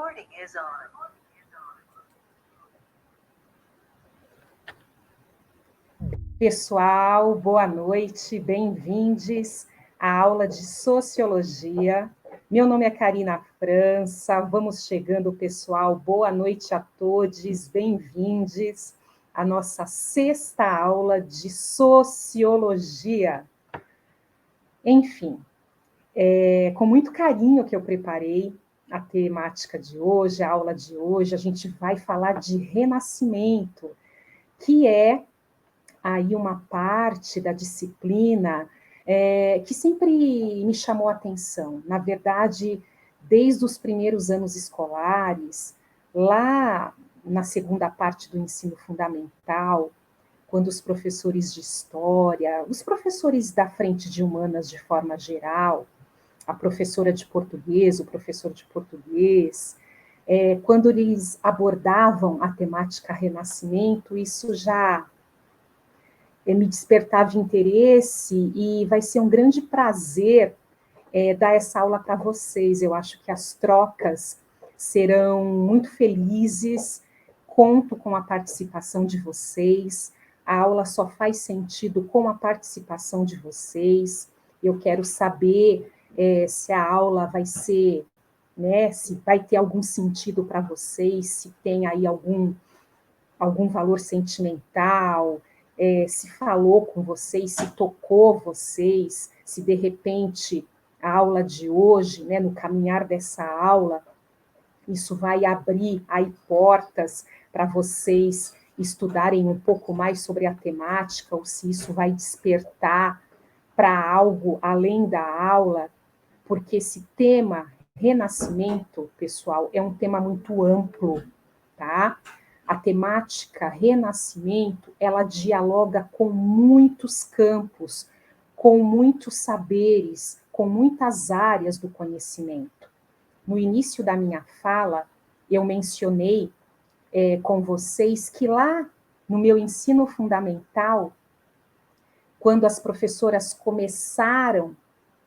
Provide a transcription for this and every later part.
Recording is on. Pessoal, boa noite, bem-vindos à aula de Sociologia. Meu nome é Karina França, vamos chegando, pessoal, boa noite a todos, bem-vindos à nossa sexta aula de Sociologia. Enfim, com muito carinho que eu preparei a temática de hoje, a aula de hoje, a gente vai falar de renascimento, que é aí uma parte da disciplina que sempre me chamou a atenção. Na verdade, desde os primeiros anos escolares, lá na segunda parte do ensino fundamental, quando os professores de história, os professores da frente de humanas de forma geral, a professora de português, o professor de português, quando eles abordavam a temática renascimento, isso já me despertava interesse e vai ser um grande prazer dar essa aula para vocês. Eu acho que as trocas serão muito felizes, conto com a participação de vocês, a aula só faz sentido com a participação de vocês. Eu quero saber se a aula vai ser, né, se vai ter algum sentido para vocês, se tem aí algum valor sentimental, se falou com vocês, se tocou vocês, se de repente a aula de hoje, né, no caminhar dessa aula, isso vai abrir aí portas para vocês estudarem um pouco mais sobre a temática, ou se isso vai despertar para algo além da aula, porque esse tema, renascimento, pessoal, é um tema muito amplo, tá? A temática renascimento, ela dialoga com muitos campos, com muitos saberes, com muitas áreas do conhecimento. No início da minha fala, eu mencionei com vocês que lá no meu ensino fundamental, quando as professoras começaram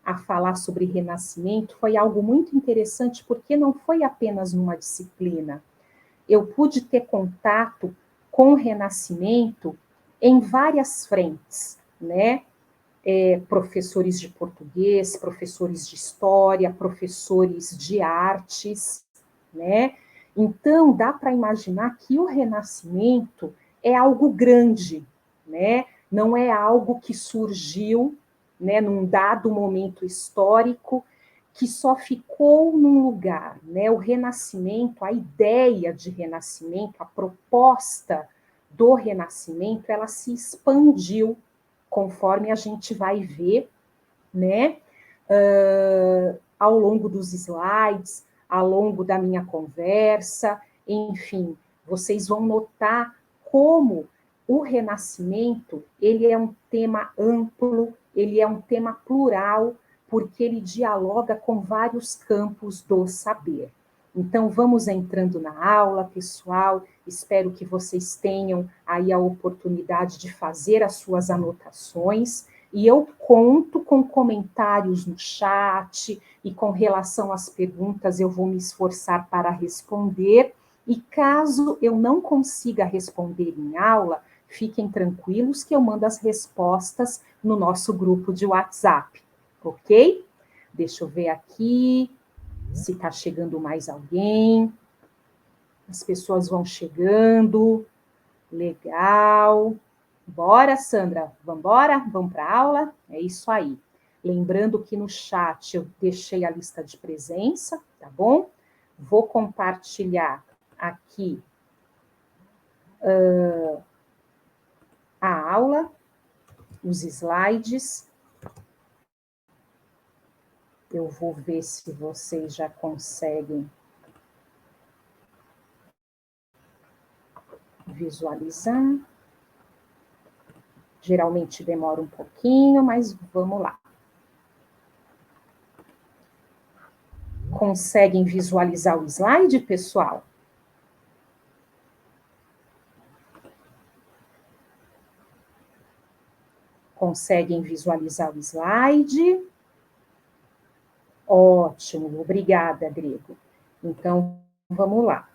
a falar sobre renascimento, foi algo muito interessante, porque não foi apenas numa disciplina. Eu pude ter contato com o renascimento em várias frentes, né? Professores de português, professores de história, professores de artes, né? Então, dá para imaginar que o renascimento é algo grande, né? Não é algo que surgiu, né, num dado momento histórico, que só ficou num lugar, né? O renascimento, a ideia de renascimento, a proposta do renascimento, ela se expandiu conforme a gente vai ver, né? Ao longo dos slides, ao longo da minha conversa, enfim, vocês vão notar como o renascimento, ele é um tema amplo, ele é um tema plural, porque ele dialoga com vários campos do saber. Então, vamos entrando na aula, pessoal, espero que vocês tenham aí a oportunidade de fazer as suas anotações, e eu conto com comentários no chat, e com relação às perguntas eu vou me esforçar para responder, e caso eu não consiga responder em aula, fiquem tranquilos que eu mando as respostas no nosso grupo de WhatsApp, ok? Deixa eu ver aqui se está chegando mais alguém. As pessoas vão chegando. Legal. Bora, Sandra? Vamos embora? Vamos para a aula? É isso aí. Lembrando que no chat eu deixei a lista de presença, tá bom? Vou compartilhar aqui a aula, os slides. Eu vou ver se vocês já conseguem visualizar. Geralmente demora um pouquinho, mas vamos lá. Conseguem visualizar o slide, pessoal? Conseguem visualizar o slide? Ótimo, obrigada, Grego. Então, Vamos lá.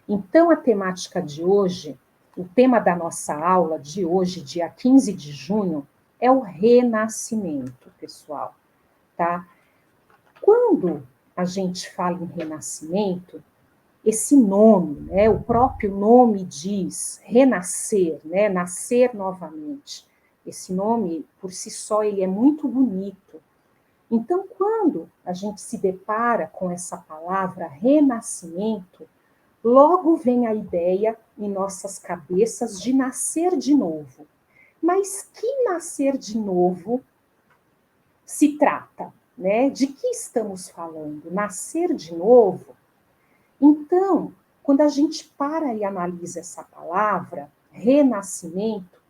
Então, a temática de hoje, o tema da nossa aula de hoje, dia 15 de junho, é o renascimento, pessoal, tá? Quando a gente fala em renascimento, esse nome, né, o próprio nome diz renascer, né, nascer novamente. Esse nome, por si só, ele é muito bonito. Então, quando a gente se depara com essa palavra renascimento, logo vem a ideia em nossas cabeças de nascer de novo. Mas que nascer de novo se trata, né? De que estamos falando? Nascer de novo? Então, quando a gente para e analisa essa palavra, renascimento,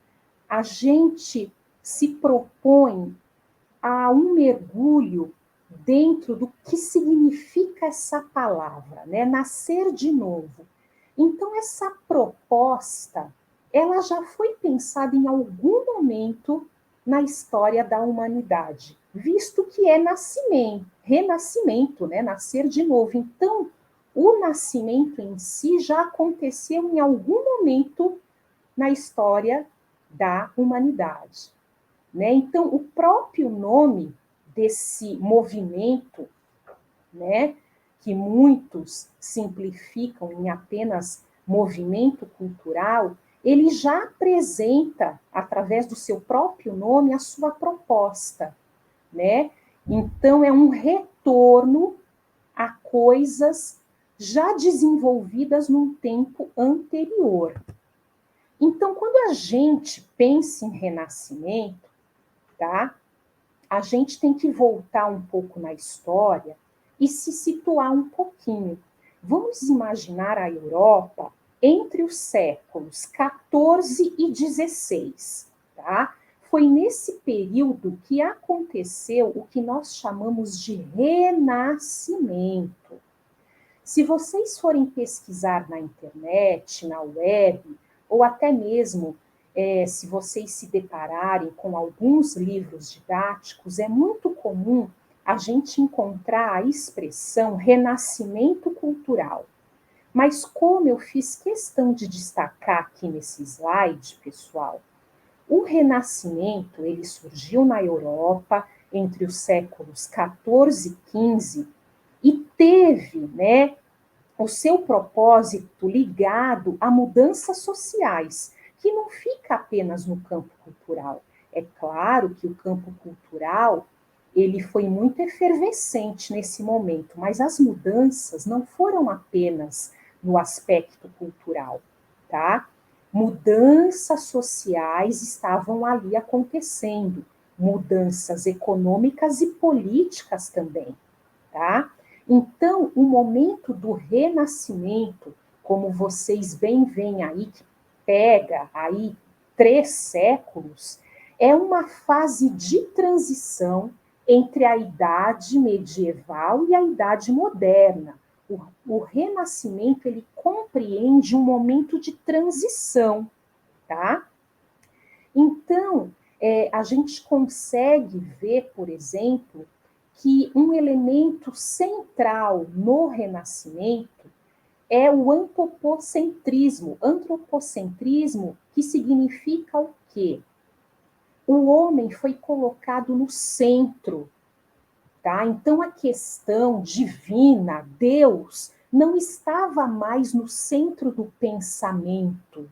a gente se propõe a um mergulho dentro do que significa essa palavra, né? Nascer de novo. Então, essa proposta, ela já foi pensada em algum momento na história da humanidade, visto que é nascimento, renascimento, né? Nascer de novo. Então, o nascimento em si já aconteceu em algum momento na história da humanidade, né? Então, o próprio nome desse movimento, né, que muitos simplificam em apenas movimento cultural, ele já apresenta, através do seu próprio nome, a sua proposta, né? Então, é um retorno a coisas já desenvolvidas num tempo anterior. Então, quando a gente pensa em renascimento, tá? A gente tem que voltar um pouco na história e se situar um pouquinho. Vamos imaginar a Europa entre os séculos 14 e 16, tá? Foi nesse período que aconteceu o que nós chamamos de renascimento. Se vocês forem pesquisar na internet, na web, ou até mesmo se vocês se depararem com alguns livros didáticos, é muito comum a gente encontrar a expressão renascimento cultural. Mas como eu fiz questão de destacar aqui nesse slide, pessoal, o Renascimento ele surgiu na Europa entre os séculos 14 e 15 e teve, né, o seu propósito ligado a mudanças sociais, que não fica apenas no campo cultural. É claro que o campo cultural ele foi muito efervescente nesse momento, mas as mudanças não foram apenas no aspecto cultural, tá? Mudanças sociais estavam ali acontecendo, mudanças econômicas e políticas também, tá? Então, o momento do renascimento, como vocês bem veem aí, que pega aí 3 séculos, é uma fase de transição entre a idade medieval e a idade moderna. O renascimento, ele compreende um momento de transição, tá? Então, a gente consegue ver, por exemplo, que um elemento central no Renascimento é o antropocentrismo. Antropocentrismo que significa o quê? O homem foi colocado no centro, tá? Então a questão divina, Deus, não estava mais no centro do pensamento.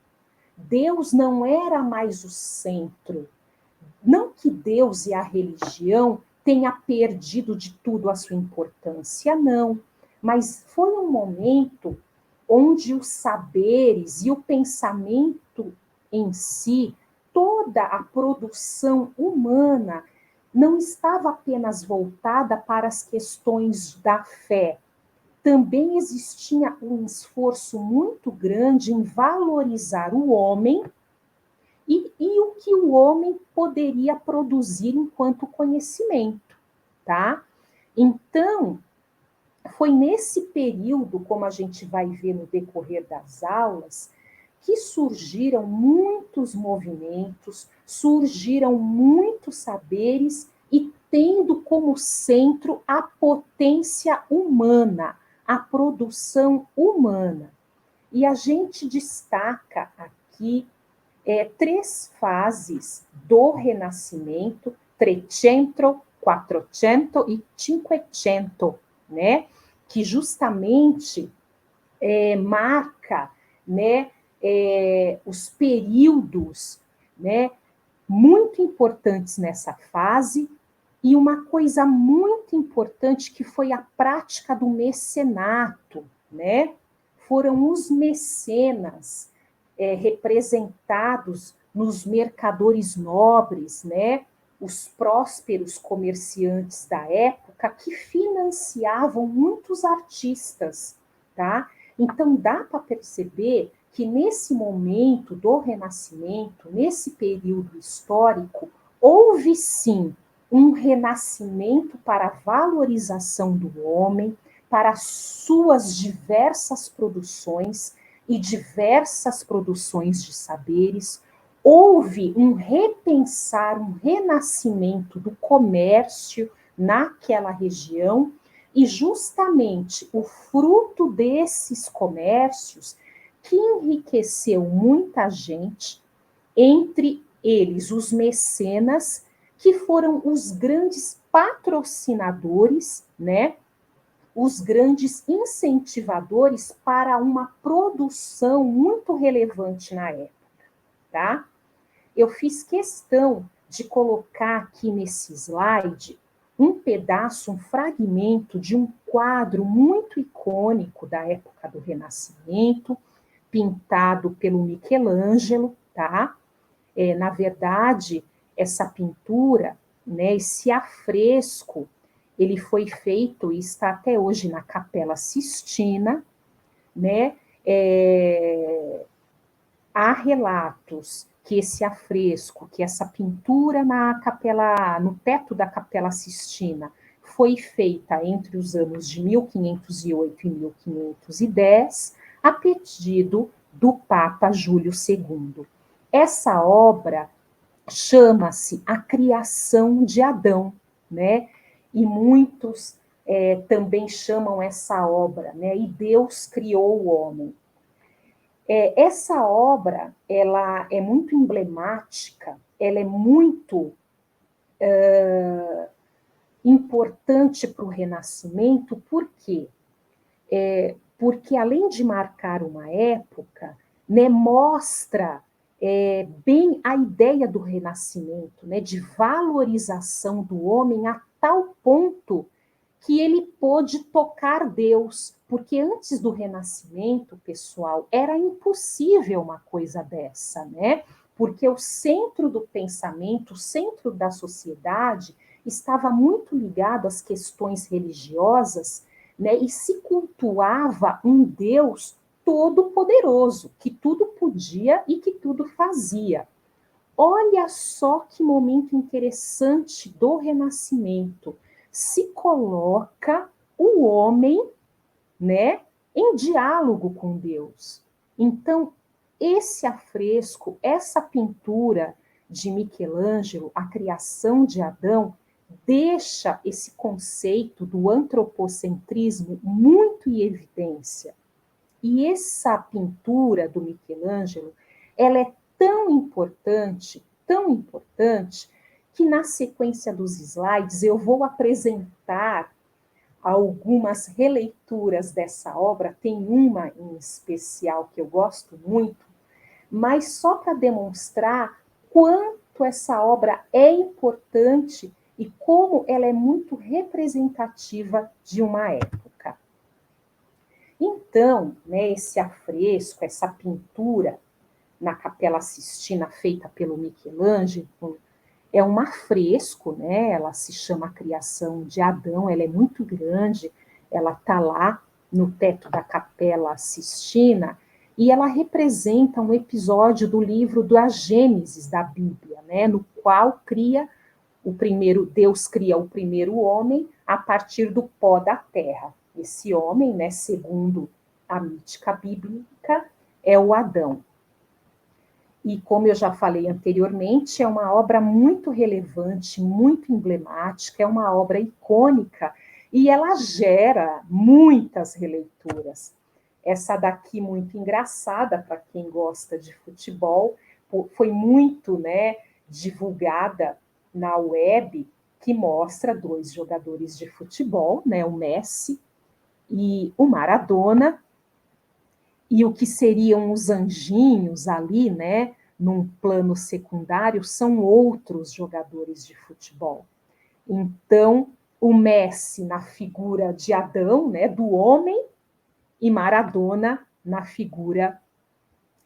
Deus não era mais o centro. Não que Deus e a religião tenha perdido de tudo a sua importância, não. Mas foi um momento onde os saberes e o pensamento em si, toda a produção humana, não estava apenas voltada para as questões da fé. Também existia um esforço muito grande em valorizar o homem e o que o homem poderia produzir enquanto conhecimento, tá? Então, foi nesse período, como a gente vai ver no decorrer das aulas, que surgiram muitos movimentos, surgiram muitos saberes e tendo como centro a potência humana, a produção humana. E a gente destaca aqui 3 fases do Renascimento: Trecento, Quattrocento e Cinquecento, né? Que justamente marca, né, os períodos, né, muito importantes nessa fase. E uma coisa muito importante que foi a prática do mecenato, né? Foram os mecenas representados nos mercadores nobres, né? Os prósperos comerciantes da época que financiavam muitos artistas, tá? Então dá para perceber que nesse momento do Renascimento, nesse período histórico, houve sim um renascimento para a valorização do homem, para suas diversas produções e diversas produções de saberes. Houve um repensar, um renascimento do comércio naquela região, e justamente o fruto desses comércios que enriqueceu muita gente, entre eles os mecenas, que foram os grandes patrocinadores, né? Os grandes incentivadores para uma produção muito relevante na época, tá? Eu fiz questão de colocar aqui nesse slide um pedaço, um fragmento de um quadro muito icônico da época do Renascimento, pintado pelo Michelangelo, tá? Na verdade, essa pintura, né, esse afresco, ele foi feito e está até hoje na Capela Sistina, né? Há relatos que esse afresco, que essa pintura no teto da Capela Sistina, foi feita entre os anos de 1508 e 1510, a pedido do Papa Júlio II. Essa obra chama-se A Criação de Adão, né? E muitos também chamam essa obra, né? E Deus criou o homem. Essa obra, ela é muito emblemática, ela é muito importante para o Renascimento. Por quê? Porque além de marcar uma época, né, mostra bem a ideia do Renascimento, né, de valorização do homem a tal ponto que ele pôde tocar Deus, porque antes do Renascimento, pessoal, era impossível uma coisa dessa, né? Porque o centro do pensamento, o centro da sociedade, estava muito ligado às questões religiosas, né? E se cultuava um Deus todo-poderoso, que tudo podia e que tudo fazia. Olha só que momento interessante do Renascimento. Se coloca o homem, né, em diálogo com Deus. Então, esse afresco, essa pintura de Michelangelo, A Criação de Adão, deixa esse conceito do antropocentrismo muito em evidência. E essa pintura do Michelangelo, ela é tão importante, que na sequência dos slides eu vou apresentar algumas releituras dessa obra. Tem uma em especial que eu gosto muito, mas só para demonstrar quanto essa obra é importante e como ela é muito representativa de uma época. Então, né, esse afresco, essa pintura na Capela Sistina feita pelo Michelangelo, é um afresco, né? Ela se chama A Criação de Adão, ela é muito grande, ela está lá no teto da Capela Sistina, e ela representa um episódio do livro da Gênesis da Bíblia, né? No qual Deus cria o primeiro homem a partir do pó da terra. Esse homem, né, segundo a mítica bíblica, é o Adão. E como eu já falei anteriormente, é uma obra muito relevante, muito emblemática, é uma obra icônica, e ela gera muitas releituras. Essa daqui, muito engraçada para quem gosta de futebol, foi muito, né, divulgada na web, que mostra dois jogadores de futebol, né, o Messi e o Maradona, e o que seriam os anjinhos ali, né, num plano secundário, são outros jogadores de futebol. Então, o Messi na figura de Adão, né, do homem, e Maradona na figura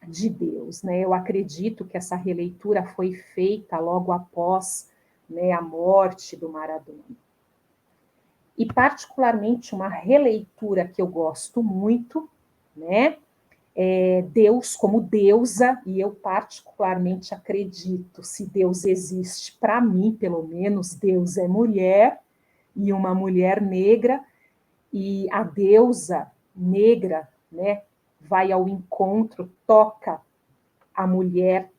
de Deus, né? Eu acredito que essa releitura foi feita logo após, né, a morte do Maradona. E particularmente uma releitura que eu gosto muito, né? Deus como deusa, e eu particularmente acredito, se Deus existe, para mim, pelo menos, Deus é mulher, e uma mulher negra, e a deusa negra, né, vai ao encontro, toca a mulher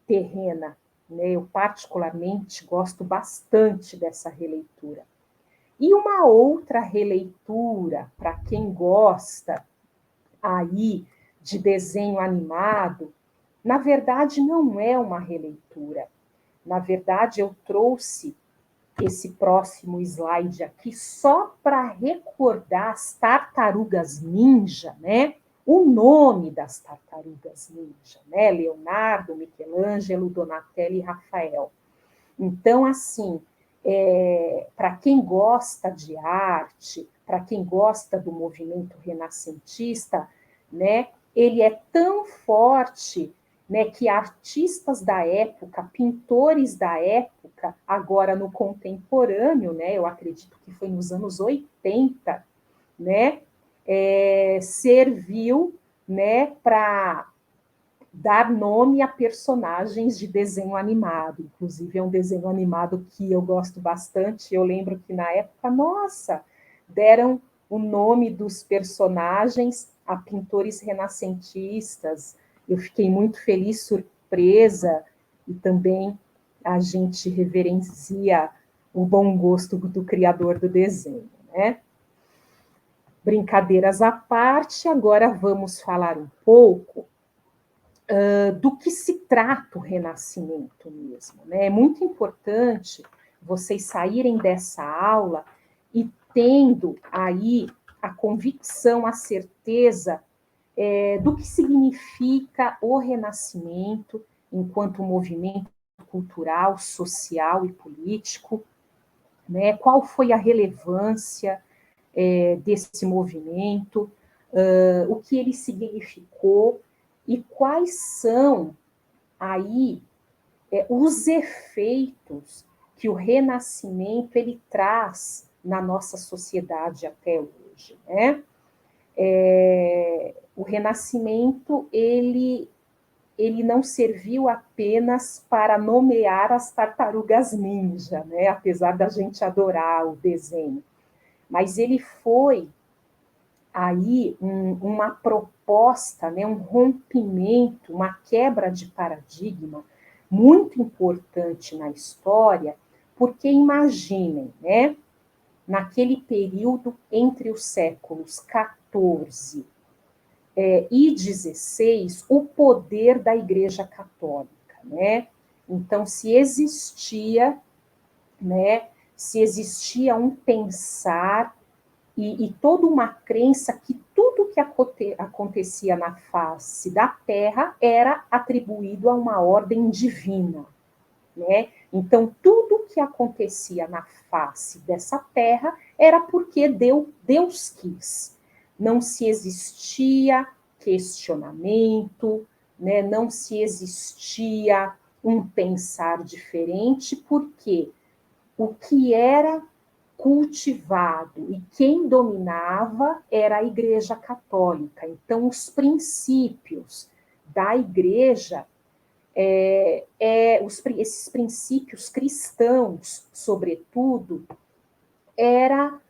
terrena, né? Eu particularmente gosto bastante dessa releitura. E uma outra releitura, para quem gosta aí de desenho animado, na verdade não é uma releitura. Na verdade, eu trouxe esse próximo slide aqui só para recordar as tartarugas ninja, né? O nome das tartarugas ninja, né? Leonardo, Michelangelo, Donatello e Rafael. Então, assim, para quem gosta de arte, para quem gosta do movimento renascentista, né, ele é tão forte, né, que artistas da época, pintores da época, agora no contemporâneo, né, eu acredito que foi nos anos 80, né, serviu, né, para dar nome a personagens de desenho animado. Inclusive, é um desenho animado que eu gosto bastante. Eu lembro que na época, nossa, deram o nome dos personagens a pintores renascentistas. Eu fiquei muito feliz, surpresa, e também a gente reverencia o bom gosto do criador do desenho, né? Brincadeiras à parte, agora vamos falar um pouco do que se trata o renascimento mesmo, né? É muito importante vocês saírem dessa aula e tendo aí a convicção, a certeza do que significa o renascimento enquanto movimento cultural, social e político, né? Qual foi a relevância desse movimento, o que ele significou e quais são aí os efeitos que o renascimento ele traz na nossa sociedade até hoje, né? O renascimento ele não serviu apenas para nomear as tartarugas ninja, né? Apesar da gente adorar o desenho, mas ele foi aí uma proposta, né, um rompimento, uma quebra de paradigma muito importante na história, porque imaginem, né, naquele período entre os séculos XIV e XVI, o poder da Igreja Católica, né? Então, se existia um pensar e toda uma crença que tudo que acontecia na face da Terra era atribuído a uma ordem divina, né? Então, tudo que acontecia na face dessa Terra era porque Deus quis. Não se existia questionamento, né? Não se existia um pensar diferente, porque o que era cultivado e quem dominava era a Igreja Católica. Então, os princípios da Igreja, esses princípios cristãos, sobretudo, eram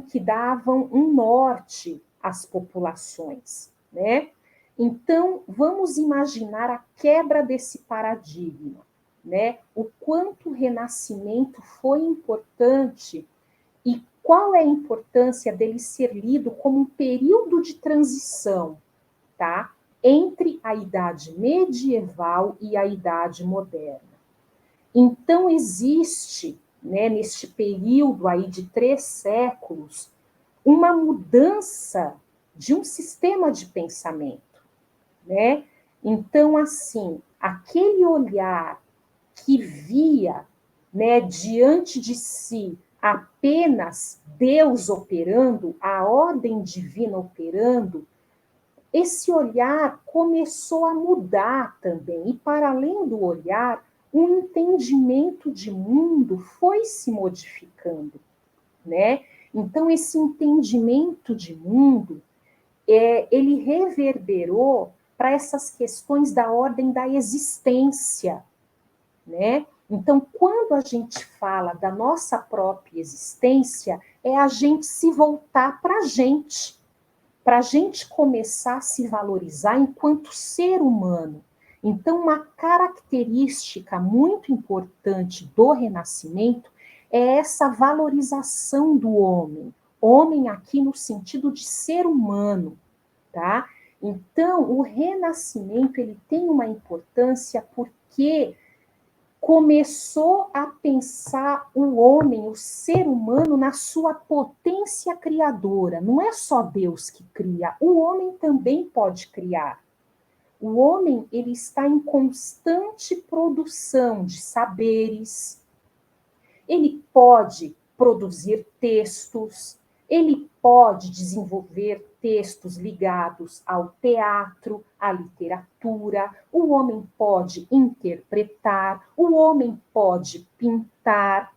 que davam um norte às populações, né? Então, vamos imaginar a quebra desse paradigma, né? O quanto o Renascimento foi importante e qual é a importância dele ser lido como um período de transição, tá? Entre a idade medieval e a idade moderna. Então, existe, né, neste período aí de 3 séculos, uma mudança de um sistema de pensamento, né? Então, assim, aquele olhar que via, né, diante de si apenas Deus operando, a ordem divina operando, esse olhar começou a mudar também. E para além do olhar, o entendimento de mundo foi se modificando, né? Então, esse entendimento de mundo, ele reverberou para essas questões da ordem da existência, né? Então, quando a gente fala da nossa própria existência, é a gente se voltar para a gente começar a se valorizar enquanto ser humano. Então, uma característica muito importante do Renascimento é essa valorização do homem aqui no sentido de ser humano, tá? Então, o Renascimento ele tem uma importância porque começou a pensar o homem, o ser humano, na sua potência criadora. Não é só Deus que cria, o homem também pode criar. O homem ele está em constante produção de saberes, ele pode produzir textos, ele pode desenvolver textos ligados ao teatro, à literatura, o homem pode interpretar, o homem pode pintar.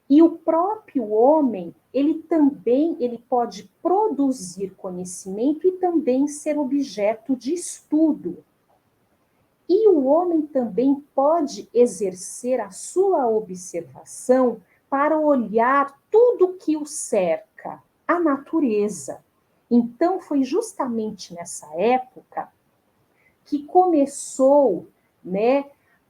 E o próprio homem, ele pode produzir conhecimento e também ser objeto de estudo. E o homem também pode exercer a sua observação para olhar tudo que o cerca, a natureza. Então, foi justamente nessa época que começou, né,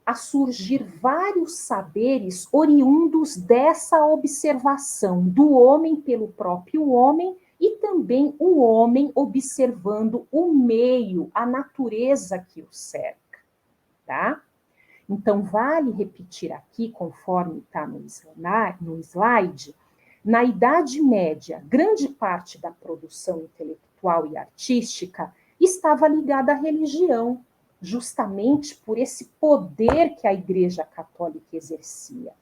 a surgir vários saberes oriundos dessa observação do homem pelo próprio homem e também o homem observando o meio, a natureza que o cerca. Tá? Então, vale repetir aqui, conforme está no slide, na Idade Média, grande parte da produção intelectual e artística estava ligada à religião, justamente por esse poder que a Igreja Católica exercia.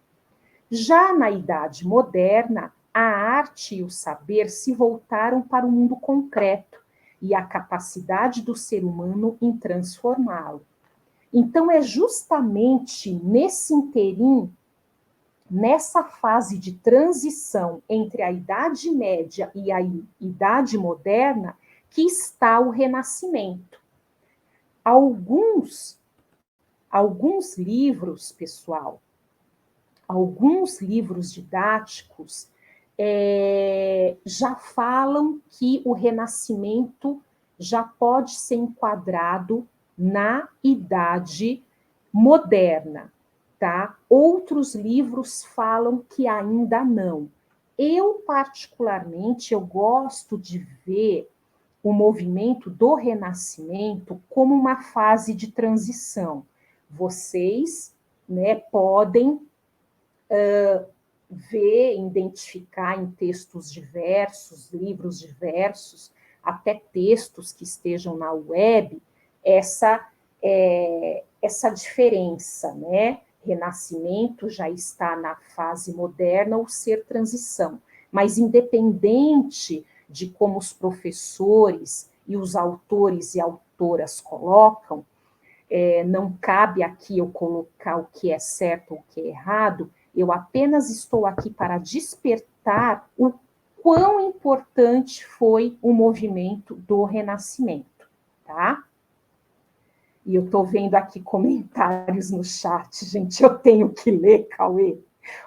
Já na Idade Moderna, a arte e o saber se voltaram para o mundo concreto e a capacidade do ser humano em transformá-lo. Então, é justamente nesse interim, nessa fase de transição entre a Idade Média e a Idade Moderna, que está o Renascimento. Alguns livros, pessoal, alguns livros didáticos já falam que o Renascimento já pode ser enquadrado na Idade Moderna, tá? Outros livros falam que ainda não. Eu, particularmente, eu gosto de ver o movimento do Renascimento como uma fase de transição. Vocês, né, podem ver, identificar em textos diversos, livros diversos, até textos que estejam na web, essa diferença, né? Renascimento já está na fase moderna ou ser transição. Mas independente de como os professores e os autores e autoras colocam, não cabe aqui eu colocar o que é certo ou o que é errado, eu apenas estou aqui para despertar o quão importante foi o movimento do Renascimento, tá? E eu estou vendo aqui comentários no chat, gente, eu tenho que ler, Cauê.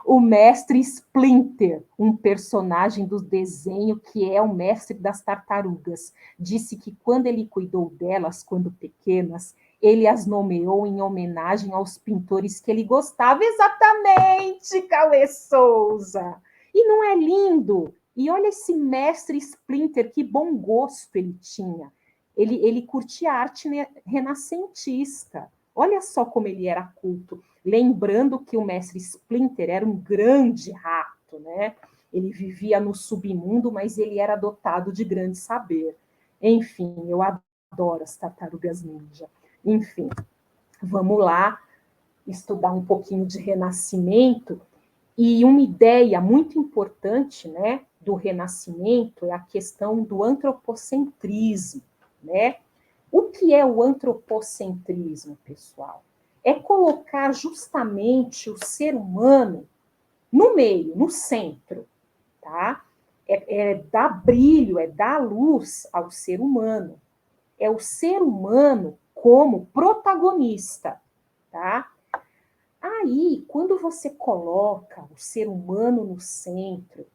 O mestre Splinter, um personagem do desenho que é o mestre das tartarugas, disse que quando ele cuidou delas, quando pequenas, ele as nomeou em homenagem aos pintores que ele gostava. Exatamente, Cauê Souza! E não é lindo? E olha esse mestre Splinter, que bom gosto ele tinha. Ele curtia arte renascentista. Olha só como ele era culto. Lembrando que o mestre Splinter era um grande rato, né? Ele vivia no submundo, mas ele era dotado de grande saber. Enfim, eu adoro as tartarugas ninja. Enfim, vamos lá estudar um pouquinho de Renascimento. E uma ideia muito importante, né, do Renascimento é a questão do antropocentrismo, né? O que é o antropocentrismo, pessoal? É colocar justamente o ser humano no meio, no centro, tá? É dar brilho, é dar luz ao ser humano. É o ser humano como protagonista, tá? Aí, quando você coloca o ser humano no centro,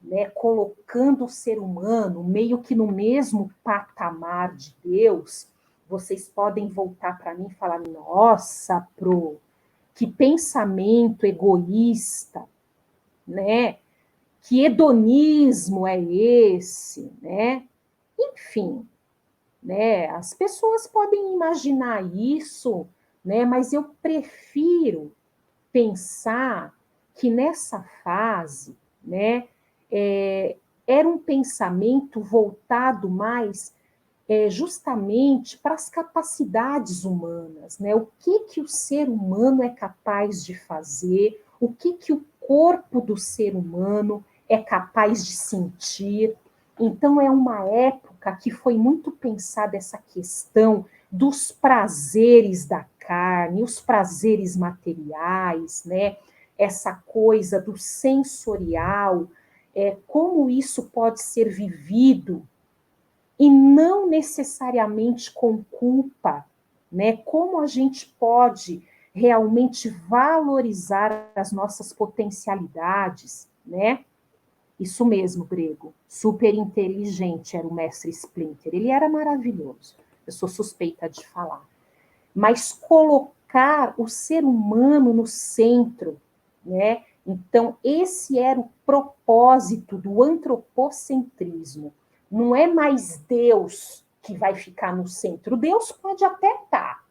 né, colocando o ser humano meio que no mesmo patamar de Deus, vocês podem voltar para mim e falar: nossa, que pensamento egoísta, né? Que hedonismo é esse, né? Enfim, né? As pessoas podem imaginar isso, né? Mas eu prefiro pensar que nessa fase, né, era um pensamento voltado mais justamente para as capacidades humanas, né? O que o ser humano é capaz de fazer, o que o corpo do ser humano é capaz de sentir. Então, é uma época que foi muito pensada essa questão dos prazeres da carne, os prazeres materiais, né? Essa coisa do sensorial, como isso pode ser vivido e não necessariamente com culpa, né? Como a gente pode realmente valorizar as nossas potencialidades, né? Isso mesmo, Grego. Super inteligente era o mestre Splinter. Ele era maravilhoso. Eu sou suspeita de falar. Mas colocar o ser humano no centro, né? Então, esse era o propósito do antropocentrismo. Não é mais Deus que vai ficar no centro. Deus pode até estar,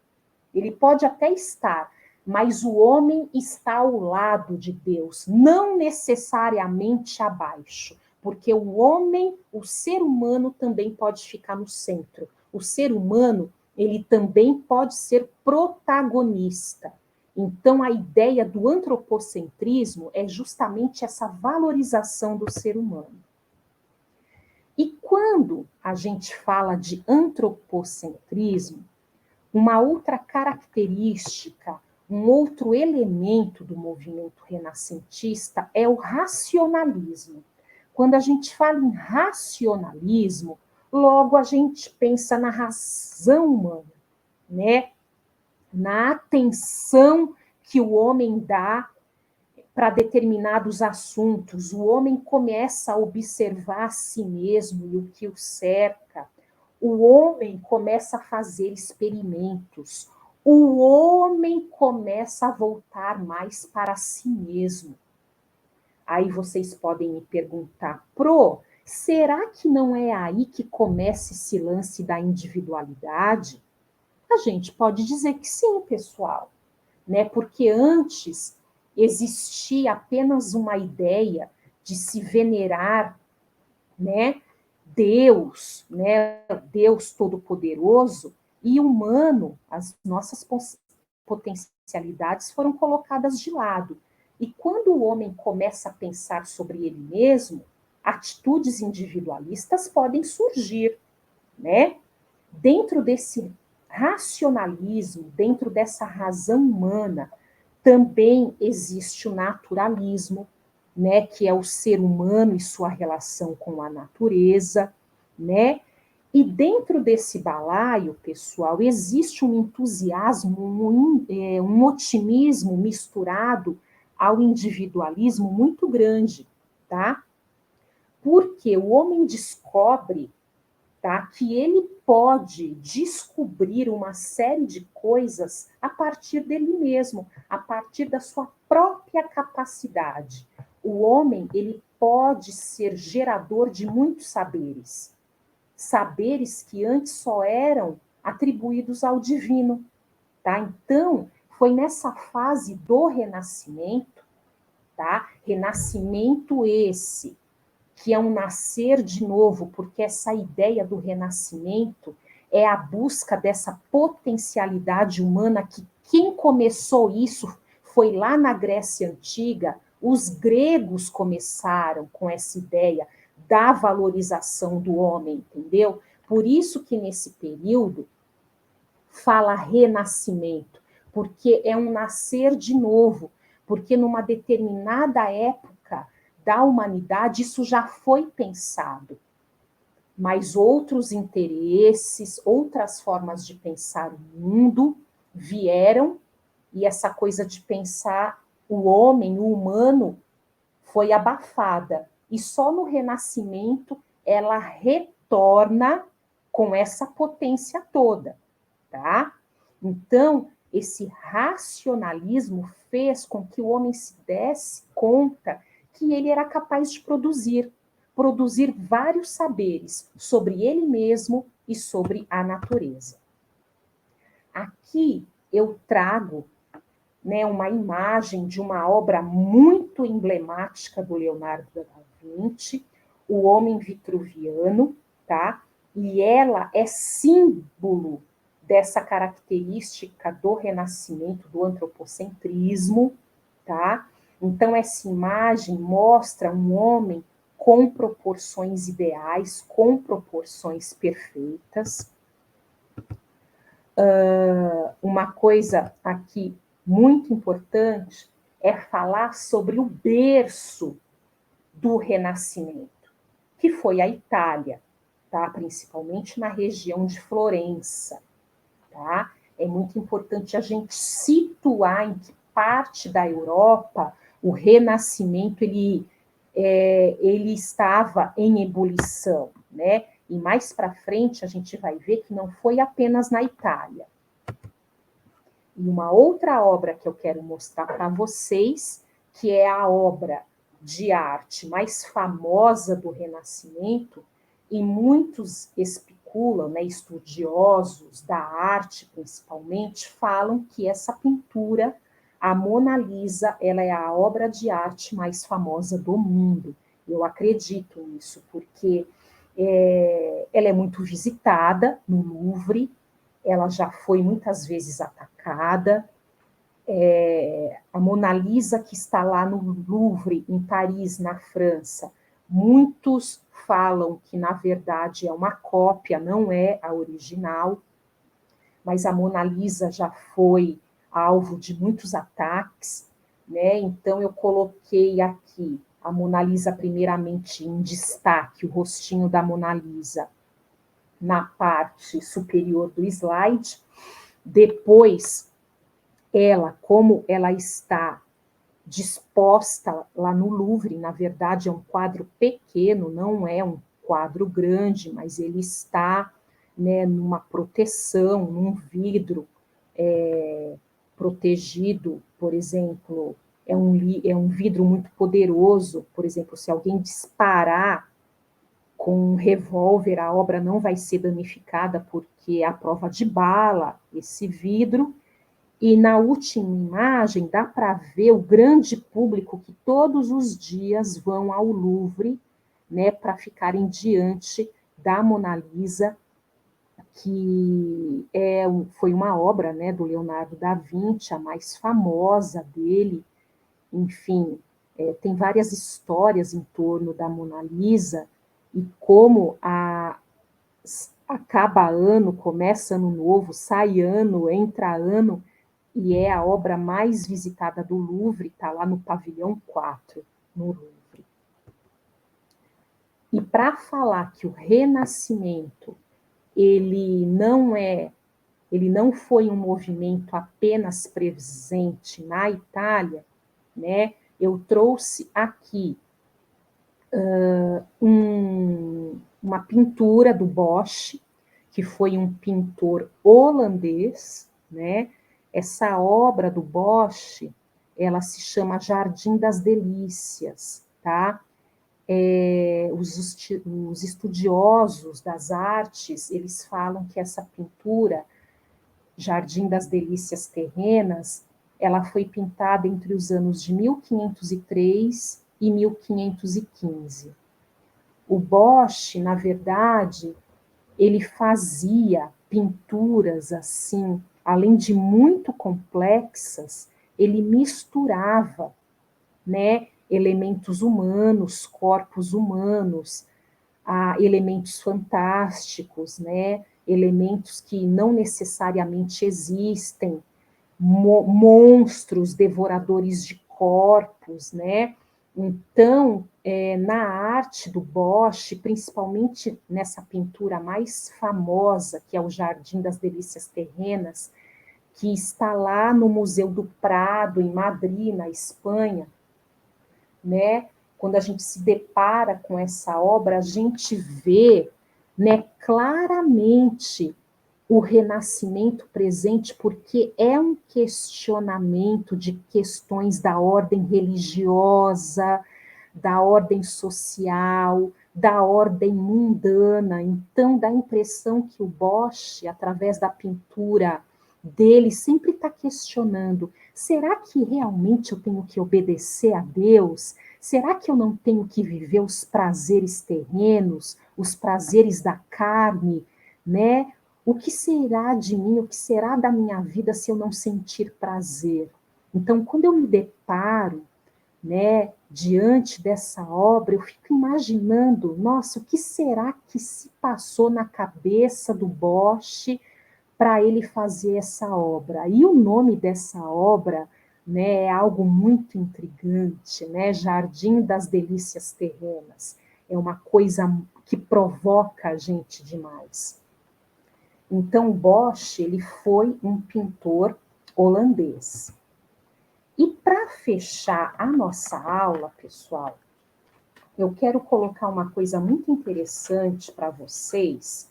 ele pode até estar, mas o homem está ao lado de Deus, não necessariamente abaixo, porque o homem, o ser humano também pode ficar no centro. O ser humano, ele também pode ser protagonista. Então, a ideia do antropocentrismo é justamente essa valorização do ser humano. E quando a gente fala de antropocentrismo, uma outra característica, um outro elemento do movimento renascentista é o racionalismo. Quando a gente fala em racionalismo, logo a gente pensa na razão humana, né? Na atenção que o homem dá para determinados assuntos. O homem começa a observar a si mesmo e o que o cerca. O homem começa a fazer experimentos. O homem começa a voltar mais para si mesmo. Aí vocês podem me perguntar, será que não é aí que começa esse lance da individualidade? A gente pode dizer que sim, pessoal, né? Porque antes existia apenas uma ideia de se venerar, né, Deus, né, Deus Todo-Poderoso, e humano, as nossas potencialidades foram colocadas de lado. E quando o homem começa a pensar sobre ele mesmo, atitudes individualistas podem surgir, né? Dentro desse racionalismo, dentro dessa razão humana, também existe o naturalismo, né, que é o ser humano e sua relação com a natureza, né? E dentro desse balaio, pessoal, existe um entusiasmo, um otimismo misturado ao individualismo muito grande, tá? Porque o homem descobre, tá, que ele pode descobrir uma série de coisas a partir dele mesmo, a partir da sua própria capacidade. o homem ele pode ser gerador de muitos saberes, saberes que antes só eram atribuídos ao divino, tá? Então, foi nessa fase do renascimento, tá? Renascimento esse, que é um nascer de novo, porque essa ideia do renascimento é a busca dessa potencialidade humana que quem começou isso foi lá na Grécia Antiga, os gregos começaram com essa ideia da valorização do homem, entendeu? Por isso que nesse período fala renascimento, porque é um nascer de novo, porque numa determinada época da humanidade isso já foi pensado, mas outros interesses, outras formas de pensar o mundo vieram e essa coisa de pensar o homem, o humano, foi abafada. E só no Renascimento ela retorna com essa potência toda, tá? Então, esse racionalismo fez com que o homem se desse conta que ele era capaz de produzir vários saberes sobre ele mesmo e sobre a natureza. Aqui eu trago, né, uma imagem de uma obra muito emblemática do Leonardo da Vinci, O Homem Vitruviano, tá? E ela é símbolo dessa característica do renascimento, do antropocentrismo, tá? Então, essa imagem mostra um homem com proporções ideais, com proporções perfeitas. Uma coisa aqui muito importante é falar sobre o berço do Renascimento, que foi a Itália, tá? Principalmente na região de Florença. Tá? É muito importante a gente situar em que parte da Europa o Renascimento ele estava em ebulição, né? E mais para frente a gente vai ver que não foi apenas na Itália. E uma outra obra que eu quero mostrar para vocês, que é a obra de arte mais famosa do Renascimento, e muitos especulam, né, estudiosos da arte principalmente, falam que essa pintura, a Mona Lisa, ela é a obra de arte mais famosa do mundo. Eu acredito nisso, porque ela é muito visitada no Louvre, ela já foi muitas vezes atacada. A Mona Lisa, que está lá no Louvre, em Paris, na França, muitos falam que, na verdade, é uma cópia, não é a original, mas a Mona Lisa já foi alvo de muitos ataques, né? Então, eu coloquei aqui a Mona Lisa, primeiramente, em destaque, o rostinho da Mona Lisa na parte superior do slide. Depois, ela, como ela está disposta lá no Louvre, na verdade é um quadro pequeno, não é um quadro grande, mas ele está, né, numa proteção, num vidro protegido, por exemplo, é um vidro muito poderoso, por exemplo, se alguém disparar com um revólver, a obra não vai ser danificada porque é a prova de bala, esse vidro. E na última imagem dá para ver o grande público que todos os dias vão ao Louvre, né, para ficarem diante da Mona Lisa, que foi uma obra, né, do Leonardo da Vinci, a mais famosa dele. Enfim, tem várias histórias em torno da Mona Lisa e como acaba ano, começa ano novo, sai ano, entra ano, e é a obra mais visitada do Louvre, está lá no pavilhão 4, no Louvre. E para falar que o Renascimento, ele não foi um movimento apenas presente na Itália, né? Eu trouxe aqui uma pintura do Bosch, que foi um pintor holandês, né? Essa obra do Bosch, ela se chama Jardim das Delícias, tá? Os estudiosos das artes, eles falam que essa pintura, Jardim das Delícias Terrenas, ela foi pintada entre os anos de 1503 e 1515. O Bosch, na verdade, ele fazia pinturas assim, além de muito complexas, ele misturava, né, elementos humanos, corpos humanos, a elementos fantásticos, né, elementos que não necessariamente existem, monstros devoradores de corpos, né? Então, na arte do Bosch, principalmente nessa pintura mais famosa, que é o Jardim das Delícias Terrenas, que está lá no Museu do Prado, em Madrid, na Espanha, né? Quando a gente se depara com essa obra, a gente vê, né, claramente o renascimento presente, porque é um questionamento de questões da ordem religiosa, da ordem social, da ordem mundana. Então, dá a impressão que o Bosch, através da pintura dele, sempre está questionando: será que realmente eu tenho que obedecer a Deus? Será que eu não tenho que viver os prazeres terrenos, os prazeres da carne, né? O que será de mim, o que será da minha vida se eu não sentir prazer? Então, quando eu me deparo, né, diante dessa obra, eu fico imaginando, nossa, o que será que se passou na cabeça do Bosch para ele fazer essa obra? E o nome dessa obra, né, é algo muito intrigante, né? Jardim das Delícias Terrenas. É uma coisa que provoca a gente demais. Então, Bosch, ele foi um pintor holandês. E para fechar a nossa aula, pessoal, eu quero colocar uma coisa muito interessante para vocês,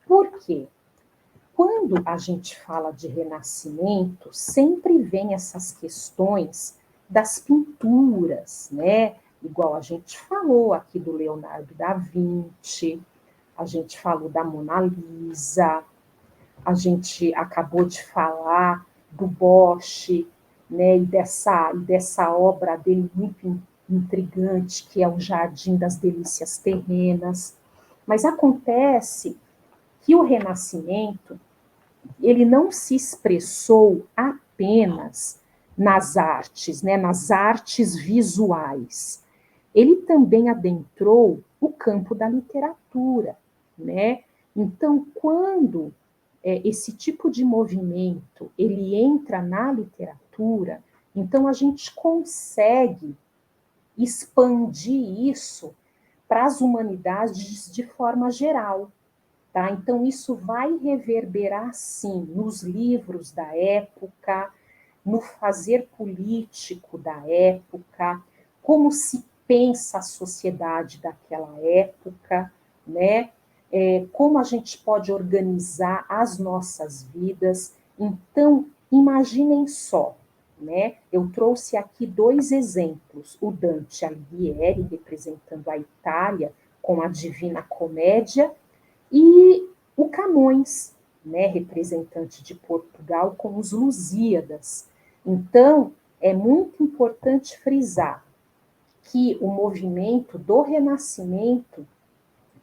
porque quando a gente fala de renascimento, sempre vem essas questões das pinturas, né? Igual a gente falou aqui do Leonardo da Vinci, a gente falou da Mona Lisa, a gente acabou de falar do Bosch, né, e dessa obra dele muito intrigante, que é o Jardim das Delícias Terrenas. Mas acontece que o Renascimento, ele não se expressou apenas nas artes, né, nas artes visuais. Ele também adentrou o campo da literatura, né? Então, quando esse tipo de movimento ele entra na literatura, então a gente consegue expandir isso para as humanidades de forma geral. Tá? Então, isso vai reverberar, sim, nos livros da época, no fazer político da época, como se pensa a sociedade daquela época, né? Como a gente pode organizar as nossas vidas. Então, imaginem só, né? Eu trouxe aqui dois exemplos: o Dante Alighieri, representando a Itália com a Divina Comédia, e o Camões, né, representante de Portugal, com os Lusíadas. Então, é muito importante frisar que o movimento do Renascimento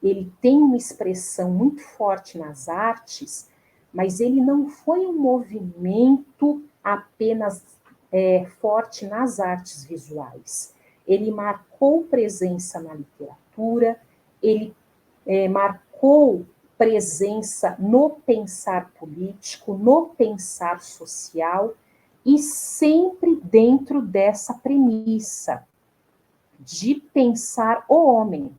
ele tem uma expressão muito forte nas artes, mas ele não foi um movimento apenas forte nas artes visuais. Ele marcou presença na literatura, ele marcou presença no pensar político, no pensar social, e sempre dentro dessa premissa de pensar o homem,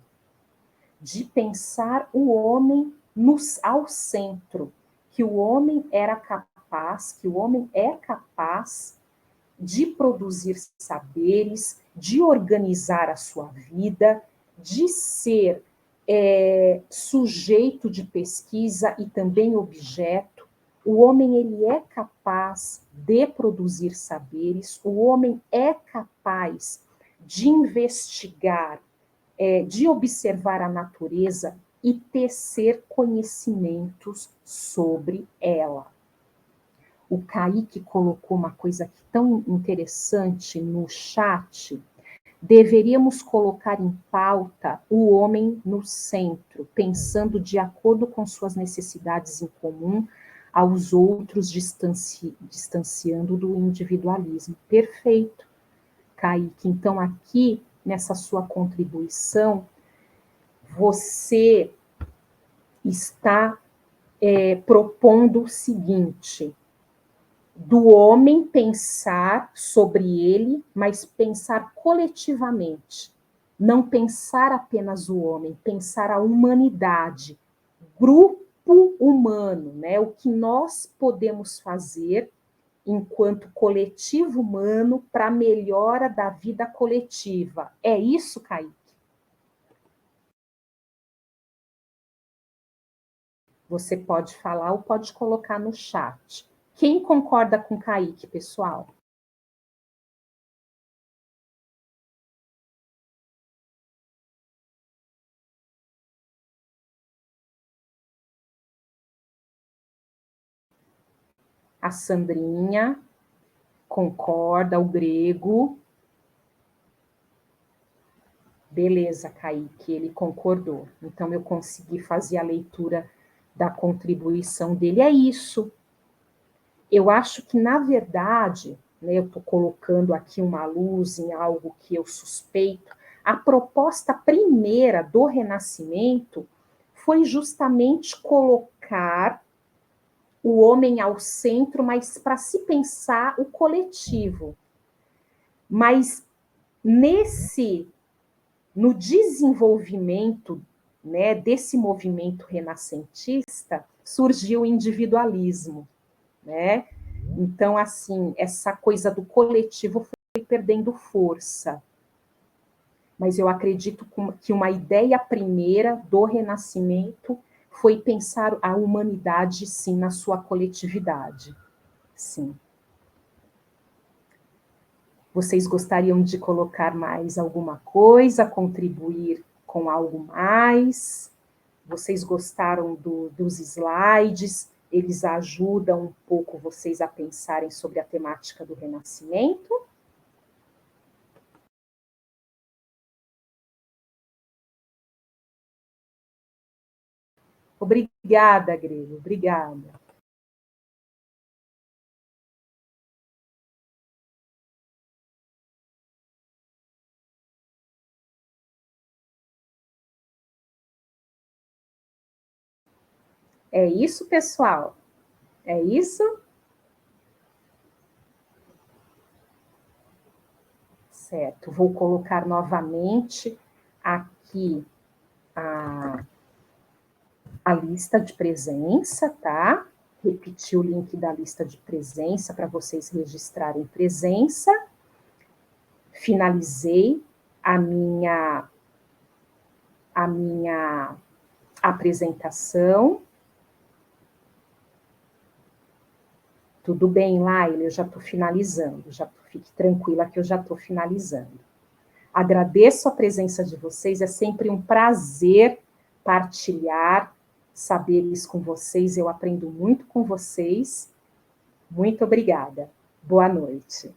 de pensar o homem ao centro, que o homem era capaz, que o homem é capaz de produzir saberes, de organizar a sua vida, de ser sujeito de pesquisa e também objeto, O homem, ele é capaz de produzir saberes, o homem é capaz de investigar, de observar a natureza e tecer conhecimentos sobre ela. O Kaique colocou uma coisa aqui tão interessante no chat. Deveríamos colocar em pauta o homem no centro, pensando de acordo com suas necessidades em comum aos outros, distanciando do individualismo. Perfeito, Kaique. Então, aqui, nessa sua contribuição, você está propondo o seguinte: do homem pensar sobre ele, mas pensar coletivamente. Não pensar apenas o homem, pensar a humanidade, grupo humano, né? O que nós podemos fazer enquanto coletivo humano para a melhora da vida coletiva. É isso, Kaique? Você pode falar ou pode colocar no chat. Quem concorda com Kaique, pessoal? A Sandrinha concorda, o grego. Beleza, Kaique, ele concordou. Então, eu consegui fazer a leitura da contribuição dele. É isso. Eu acho que, na verdade, né, eu estou colocando aqui uma luz em algo que eu suspeito, a proposta primeira do Renascimento foi justamente colocar o homem ao centro, mas para se pensar o coletivo. Mas no desenvolvimento, né, desse movimento renascentista, surgiu o individualismo, né? Então, assim, essa coisa do coletivo foi perdendo força. Mas eu acredito que uma ideia primeira do Renascimento foi pensar a humanidade, sim, na sua coletividade. Sim. Vocês gostariam de colocar mais alguma coisa, contribuir com algo mais? Vocês gostaram dos slides? Eles ajudam um pouco vocês a pensarem sobre a temática do Renascimento? Obrigada, Grego, obrigada. É isso, pessoal? É isso? Certo. Vou colocar novamente aqui a lista de presença, tá? Repetir o link da lista de presença para vocês registrarem presença. Finalizei a minha apresentação. Tudo bem, Laila, eu já estou finalizando. Fique tranquila que eu já estou finalizando. Agradeço a presença de vocês, é sempre um prazer partilhar saberes com vocês, eu aprendo muito com vocês. Muito obrigada. Boa noite.